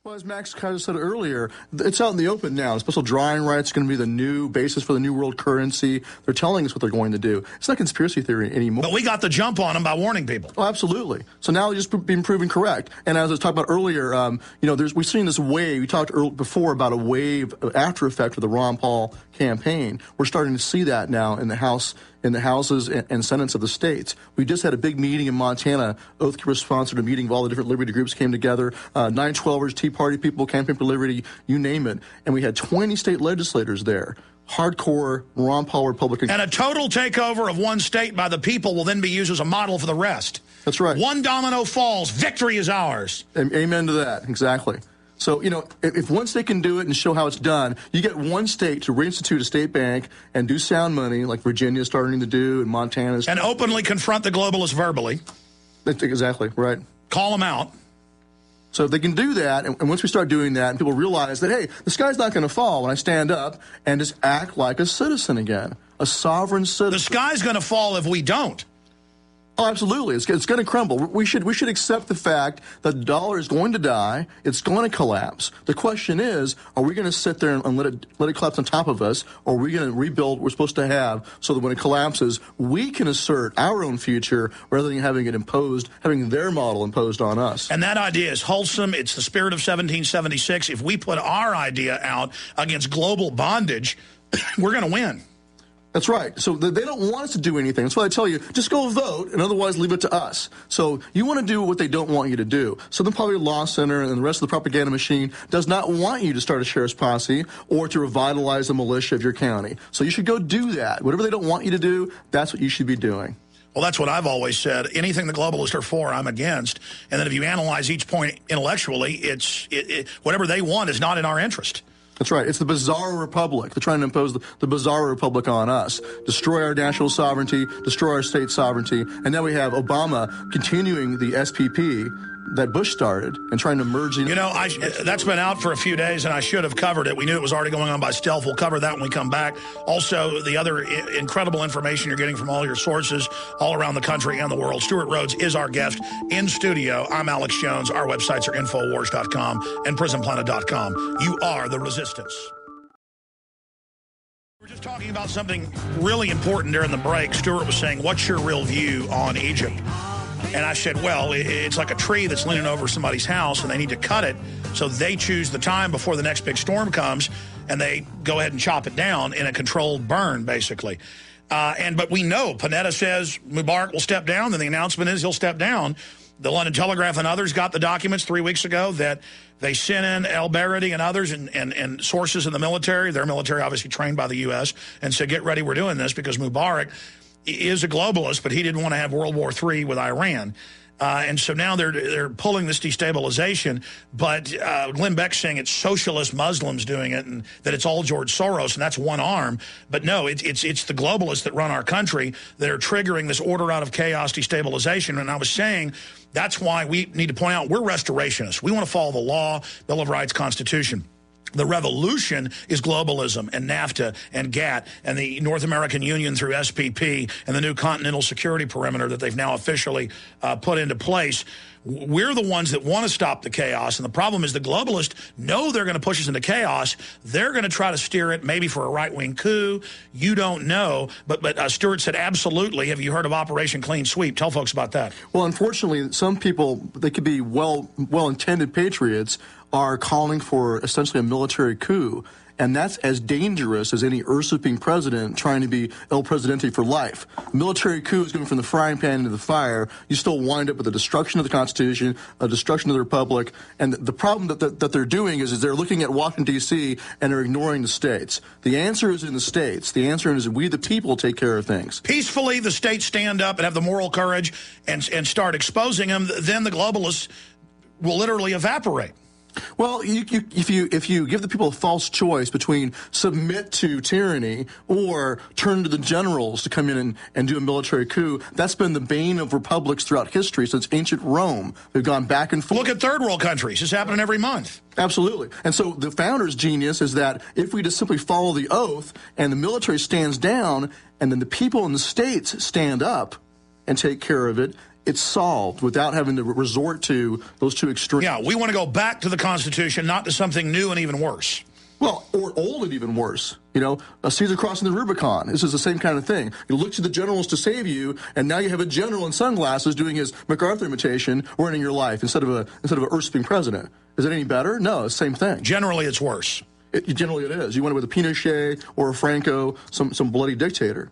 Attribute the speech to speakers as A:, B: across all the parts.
A: Well, as Max kind of said earlier, it's out in the open now. Special drawing rights are going to be the new basis for the new world currency. They're telling us what they're going to do. It's not conspiracy theory anymore.
B: But we got the jump on them by warning people.
A: Oh, absolutely. So now they're just being proven correct. And as I was talking about earlier, we've seen this wave. We talked before about a wave after effect of the Ron Paul campaign. We're starting to see that now in the House, in the houses and senates of the states. We just had a big meeting in Montana. Oathkeepers sponsored a meeting of all the different liberty groups came together. 912ers, Tea Party people, Campaign for Liberty, you name it. And we had 20 state legislators there. Hardcore Ron Paul Republican.
B: And a total takeover of one state by the people will then be used as a model for the rest.
A: That's right.
B: One domino falls, victory is ours.
A: Amen to that, exactly. So, if one state can do it and show how it's done, you get one state to reinstitute a state bank and do sound money, like Virginia's starting to do and Montana's.
B: And openly confront the globalists verbally.
A: Exactly, right.
B: Call them out.
A: So if they can do that, and once we start doing that, and people realize that, hey, the sky's not going to fall when I stand up and just act like a citizen again, a sovereign citizen.
B: The sky's going to fall if we don't.
A: Oh, absolutely. It's going to crumble. We should accept the fact that the dollar is going to die. It's going to collapse. The question is, are we going to sit there and let it collapse on top of us, or are we going to rebuild what we're supposed to have so that when it collapses, we can assert our own future rather than having it imposed, having their model imposed on us?
B: And that idea is wholesome. It's the spirit of 1776. If we put our idea out against global bondage, we're going to win.
A: That's right. So they don't want us to do anything. That's why I tell you, just go vote and otherwise leave it to us. So you want to do what they don't want you to do. Southern Poverty Law Center and the rest of the propaganda machine does not want you to start a sheriff's posse or to revitalize the militia of your county. So you should go do that. Whatever they don't want you to do, that's what you should be doing.
B: Well, that's what I've always said. Anything the globalists are for, I'm against. And then if you analyze each point intellectually, whatever they want is not in our interest.
A: That's right. It's the Bizarro Republic. They're trying to impose the Bizarro Republic on us. Destroy our national sovereignty, destroy our state sovereignty. And now we have Obama continuing the SPP that Bush started and trying to merge.
B: That's been out for a few days, and I should have covered it. We knew it was already going on by stealth. We'll cover that when we come back. Also, the other incredible information you're getting from all your sources all around the country and the world. Stewart Rhodes is our guest in studio. I'm Alex Jones. Our websites are Infowars.com and PrisonPlanet.com. You are the resistance. We're just talking about something really important during the break. Stewart was saying, what's your real view on Egypt? And I said, well, it's like a tree that's leaning over somebody's house, and they need to cut it, so they choose the time before the next big storm comes, and they go ahead and chop it down in a controlled burn, basically. But we know, Panetta says Mubarak will step down, then the announcement is he'll step down. The London Telegraph and others got the documents 3 weeks ago that they sent in El-Baradi and others and sources in the military, their military obviously trained by the U.S., and said, get ready, we're doing this, because Mubarak is a globalist, but he didn't want to have World War III with Iran. And so now they're pulling this destabilization, but Glenn Beck's saying it's socialist Muslims doing it and that it's all George Soros, and that's one arm. But no, it's the globalists that run our country that are triggering this order out of chaos destabilization. And I was saying that's why we need to point out we're restorationists. We want to follow the law, Bill of Rights, Constitution. The revolution is globalism and NAFTA and GATT and the North American Union through SPP and the new continental security perimeter that they've now officially put into place. We're the ones that want to stop the chaos, and the problem is the globalists know they're going to push us into chaos. They're going to try to steer it maybe for a right-wing coup. You don't know. But Stewart said, absolutely. Have you heard of Operation Clean Sweep? Tell folks about that.
A: Well, unfortunately, some people, they could be well-intended patriots, are calling for essentially a military coup. And that's as dangerous as any usurping president trying to be El Presidente for life. A military coup is going from the frying pan into the fire. You still wind up with the destruction of the Constitution, a destruction of the Republic. And the problem that they're doing is they're looking at Washington, D.C., and they're ignoring the states. The answer is in the states. The answer is we, the people, take care of things.
B: Peacefully, the states stand up and have the moral courage and start exposing them. Then the globalists will literally evaporate.
A: Well, if you give the people a false choice between submit to tyranny or turn to the generals to come in and do a military coup, that's been the bane of republics throughout history since ancient Rome. They've gone back and forth.
B: Look at third world countries. It's happening every month.
A: Absolutely. And so the founder's genius is that if we just simply follow the oath and the military stands down and then the people in the states stand up and take care of it, it's solved without having to resort to those two extremes.
B: Yeah, we want to go back to the Constitution, not to something new and even worse.
A: Well, or old and even worse. You know, Caesar crossing the Rubicon. This is the same kind of thing. You look to the generals to save you, and now you have a general in sunglasses doing his MacArthur imitation, ruining your life instead of a usurping president. Is it any better? No, it's the same thing.
B: Generally, it's worse.
A: Generally, it is. You went with a Pinochet or a Franco, some bloody dictator.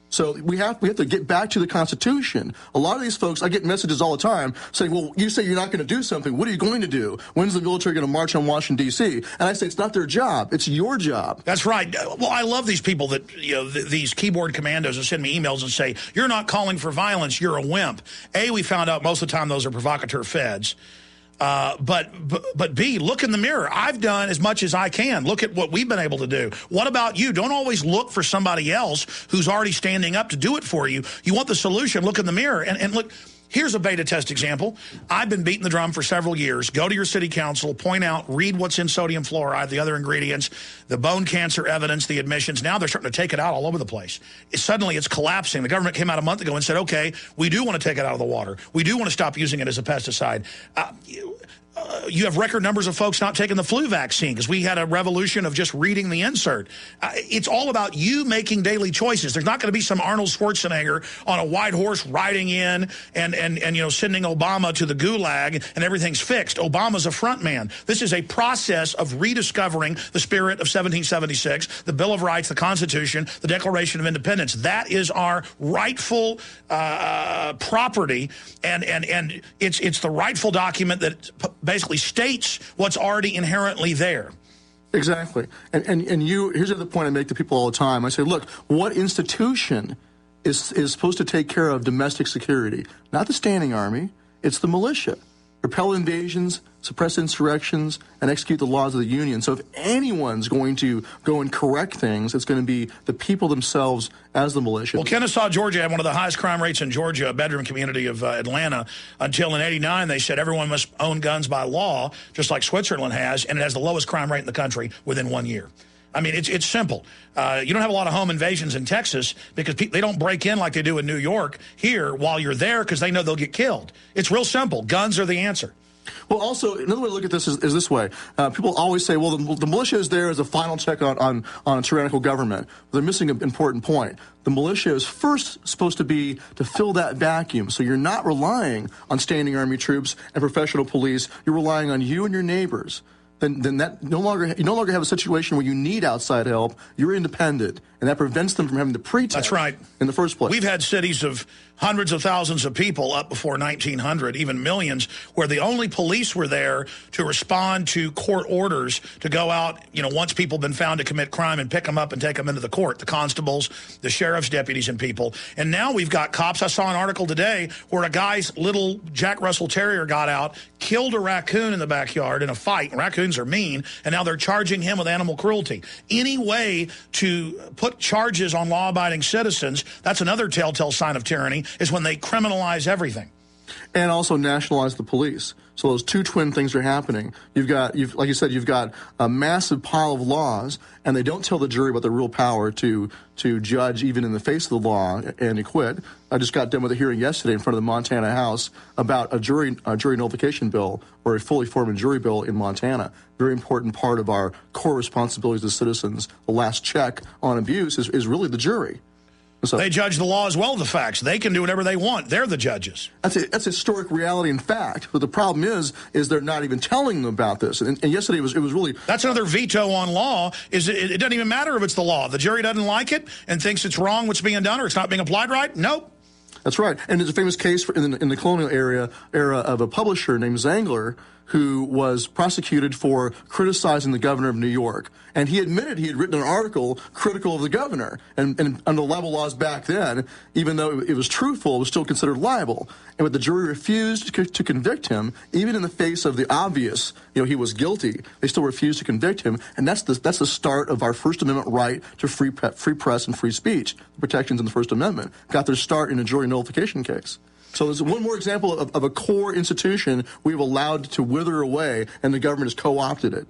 A: So we have to get back to the Constitution. A lot of these folks, I get messages all the time saying, well, you say you're not going to do something. What are you going to do? When's the military going to march on Washington, D.C.? And I say it's not their job. It's your job.
B: That's right. Well, I love these people that, you know, these keyboard commandos that send me emails and say, you're not calling for violence, you're a wimp. A, we found out most of the time those are provocateur feds. But B, look in the mirror. I've done as much as I can. Look at what we've been able to do. What about you? Don't always look for somebody else who's already standing up to do it for you. You want the solution, look in the mirror. And look, here's a beta test example. I've been beating the drum for several years. Go to your city council, point out, read what's in sodium fluoride, the other ingredients, the bone cancer evidence, the admissions. Now they're starting to take it out all over the place. Suddenly it's collapsing. The government came out a month ago and said, okay, we do want to take it out of the water. We do want to stop using it as a pesticide. You have record numbers of folks not taking the flu vaccine because we had a revolution of just reading the insert. It's all about you making daily choices. There's not going to be some Arnold Schwarzenegger on a white horse riding in and you know, sending Obama to the gulag and everything's fixed. Obama's a front man. This is a process of rediscovering the spirit of 1776, the Bill of Rights, the Constitution, the Declaration of Independence. That is our rightful property, and it's the rightful document that basically states what's already inherently there.
A: Exactly. And here's the other point I make to people all the time. I say, look, what institution is supposed to take care of domestic security? Not the standing army. It's the militia. Repel invasions, suppress insurrections, and execute the laws of the Union. So if anyone's going to go and correct things, it's going to be the people themselves as the militia.
B: Well, Kennesaw, Georgia had one of the highest crime rates in Georgia, a bedroom community of Atlanta, until in '89 they said everyone must own guns by law, just like Switzerland has, and it has the lowest crime rate in the country within 1 year. I mean, it's simple. You don't have a lot of home invasions in Texas because they don't break in like they do in New York here while you're there because they know they'll get killed. It's real simple. Guns are the answer.
A: Well, also, another way to look at this is this way. People always say, well, the militia is there as a final check on a tyrannical government. They're missing an important point. The militia is first supposed to be to fill that vacuum. So you're not relying on standing army troops and professional police. You're relying on you and your neighbors. Then that you no longer have a situation where you need outside help. You're independent, and that prevents them from having to pretext.
B: That's right.
A: In the first place.
B: We've had cities of hundreds of thousands of people up before 1900, even millions, where the only police were there to respond to court orders to go out, you know, once people have been found to commit crime and pick them up and take them into the court, the constables, the sheriff's deputies and people. And now we've got cops. I saw an article today where a guy's little Jack Russell Terrier got out, killed a raccoon in the backyard in a fight. Raccoons are mean, and now they're charging him with animal cruelty. Any way to put charges on law-abiding citizens, that's another telltale sign of tyranny, is when they criminalize everything.
A: And also nationalize the police. So those two twin things are happening. Like you said, you've got a massive pile of laws, and they don't tell the jury about the real power to judge even in the face of the law and acquit. I just got done with a hearing yesterday in front of the Montana House about a jury nullification bill, or a fully formed jury bill in Montana. Very important part of our core responsibilities as citizens. The last check on abuse is really the jury. So,
B: they judge the law as well as the facts. They can do whatever they want. They're the judges.
A: That's historic reality and fact. But the problem is they're not even telling them about this. And yesterday it was really...
B: That's another veto on law. It doesn't even matter if it's the law. The jury doesn't like it and thinks it's wrong what's being done or it's not being applied right. Nope.
A: That's right. And there's a famous case in the colonial era of a publisher named Zangler who was prosecuted for criticizing the governor of New York. And he admitted he had written an article critical of the governor. And under libel laws back then, even though it was truthful, it was still considered libel. And but the jury refused to convict him, even in the face of the obvious, he was guilty. They still refused to convict him. And that's the start of our First Amendment right to free press and free speech. The protections in the First Amendment got their start in a jury nullification case. So there's one more example of a core institution we've allowed to wither away, and the government has co-opted it.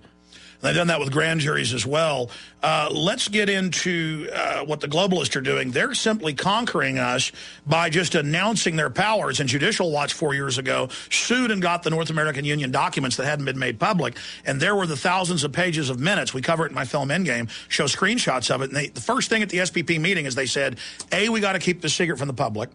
B: They've done that with grand juries as well. Let's get into what the globalists are doing. They're simply conquering us by just announcing their powers. And Judicial Watch 4 years ago sued and got the North American Union documents that hadn't been made public. And there were the thousands of pages of minutes. We cover it in my film Endgame, show screenshots of it. And the first thing at the SPP meeting is they said, A, we got to keep this secret from the public.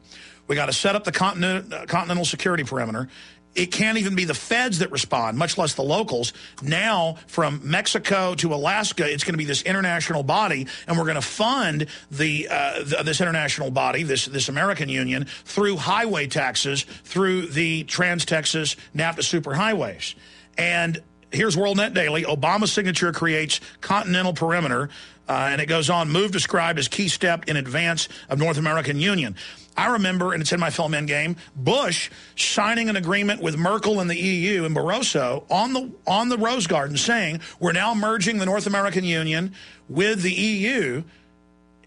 B: We got to set up the continental security perimeter. It can't even be the feds that respond, much less the locals. Now, from Mexico to Alaska, it's going to be this international body, and we're going to fund this international body, this American Union, through highway taxes, through the Trans-Texas NAFTA superhighways. And here's WorldNet Daily. Obama's signature creates continental perimeter, and it goes on, move described as key step in advance of North American Union. I remember, and it's in my film Endgame, Bush signing an agreement with Merkel and the EU and Barroso on the Rose Garden saying, we're now merging the North American Union with the EU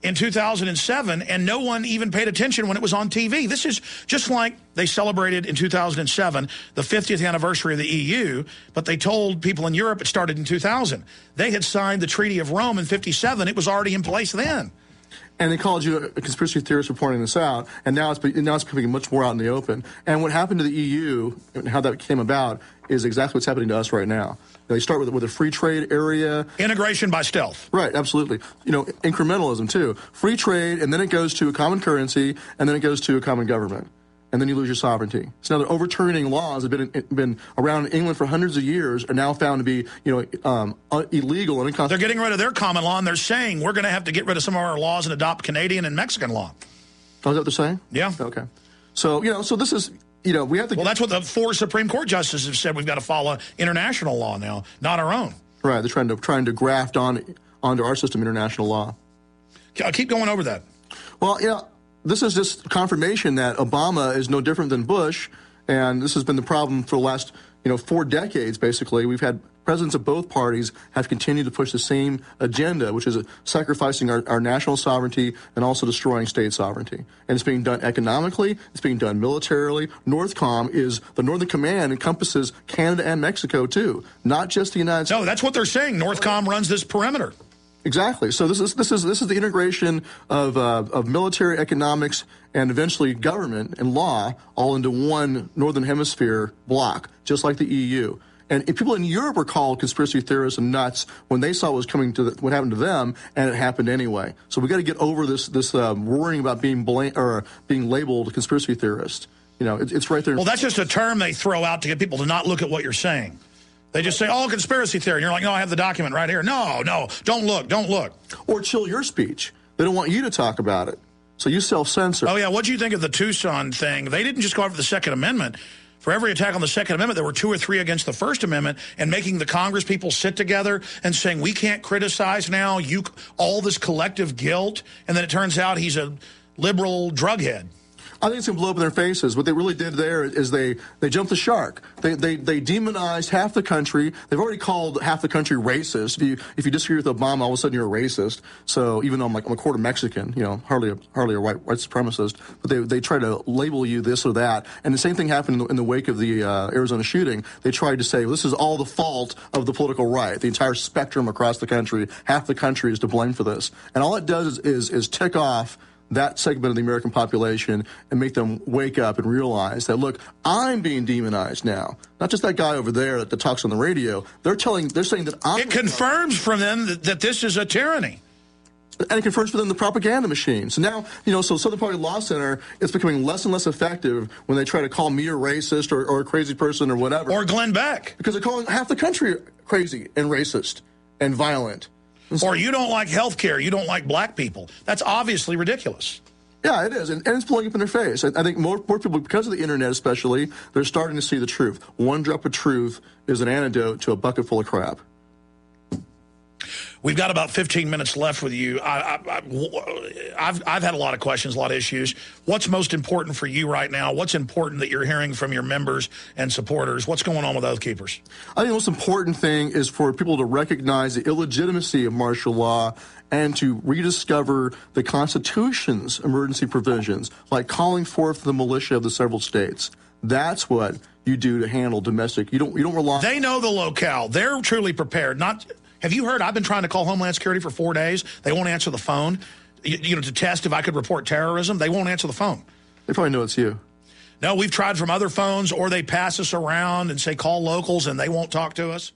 B: in 2007, and no one even paid attention when it was on TV. This is just like they celebrated in 2007 the 50th anniversary of the EU, but they told people in Europe it started in 2000. They had signed the Treaty of Rome in 57. It was already in place then.
A: And they called you a conspiracy theorist for pointing this out, and now it's becoming much more out in the open. And what happened to the EU and how that came about is exactly what's happening to us right now. They start with a free trade area.
B: Integration by stealth.
A: Right, absolutely. You know, incrementalism, too. Free trade, and then it goes to a common currency, and then it goes to a common government. And then you lose your sovereignty. So now they're overturning laws that have been around in England for hundreds of years, are now found to be, illegal and unconstitutional.
B: They're getting rid of their common law, and they're saying we're going to have to get rid of some of our laws and adopt Canadian and Mexican law.
A: Oh, is that what they're saying?
B: Yeah.
A: Okay. So, so this is, we have to...
B: Well, that's what the 4 Supreme Court justices have said. We've got to follow international law now, not our own.
A: Right. They're trying to graft onto our system international law.
B: I'll keep going over that.
A: Well, this is just confirmation that Obama is no different than Bush, and this has been the problem for the last, 4 decades, basically. We've had presidents of both parties have continued to push the same agenda, which is sacrificing our national sovereignty and also destroying state sovereignty. And it's being done economically. It's being done militarily. NORTHCOM is the Northern Command encompasses Canada and Mexico, too, not just the United States.
B: No, that's what they're saying. NORTHCOM runs this perimeter.
A: Exactly. So this is the integration of military, economics, and eventually government and law all into one Northern Hemisphere block, just like the EU. And people in Europe were called conspiracy theorists and nuts when they saw what happened to them, and it happened anyway. So we got to get over this worrying about being labeled a conspiracy theorist. It's right there.
B: Well, that's just a term they throw out to get people to not look at what you're saying. They just say, conspiracy theory. And you're like, no, I have the document right here. No, don't look.
A: Or chill your speech. They don't want you to talk about it. So you self-censor.
B: Oh, yeah, what do you think of the Tucson thing? They didn't just go after the Second Amendment. For every attack on the Second Amendment, there were 2 or 3 against the First Amendment, and making the Congress people sit together and saying, we can't criticize now, all this collective guilt. And then it turns out he's a liberal drug head.
A: I think it's going to blow up in their faces. What they really did there is they jumped the shark. They demonized half the country. They've already called half the country racist. If you disagree with Obama, all of a sudden you're a racist. So even though I'm a quarter Mexican, hardly a white supremacist, but they try to label you this or that. And the same thing happened in the wake of the Arizona shooting. They tried to say, well, this is all the fault of the political right. The entire spectrum across the country, half the country is to blame for this. And all it does is tick off that segment of the American population and make them wake up and realize that, look, I'm being demonized now. Not just that guy over there that talks on the radio. They're saying that I'm...
B: It confirms for them that this is a tyranny.
A: And it confirms for them the propaganda machine. So now, so Southern Poverty Law Center is becoming less and less effective when they try to call me a racist or a crazy person or whatever.
B: Or Glenn Beck.
A: Because they're calling half the country crazy and racist and violent.
B: Or you don't like health care, you don't like black people. That's obviously ridiculous.
A: Yeah, it is, and it's blowing up in their face. I think more people, because of the internet especially, they're starting to see the truth. One drop of truth is an antidote to a bucket full of crap.
B: We've got about 15 minutes left with you. I've had a lot of questions, a lot of issues. What's most important for you right now? What's important that you're hearing from your members and supporters? What's going on with Oathkeepers?
A: I think the most important thing is for people to recognize the illegitimacy of martial law and to rediscover the Constitution's emergency provisions, like calling forth the militia of the several states. That's what you do to handle domestic. You don't rely.
B: They know the locale. They're truly prepared. Have you heard? I've been trying to call Homeland Security for 4 days. They won't answer the phone. To test if I could report terrorism. They won't answer the phone.
A: They probably know it's you.
B: No, we've tried from other phones, or they pass us around and say call locals, and they won't talk to us.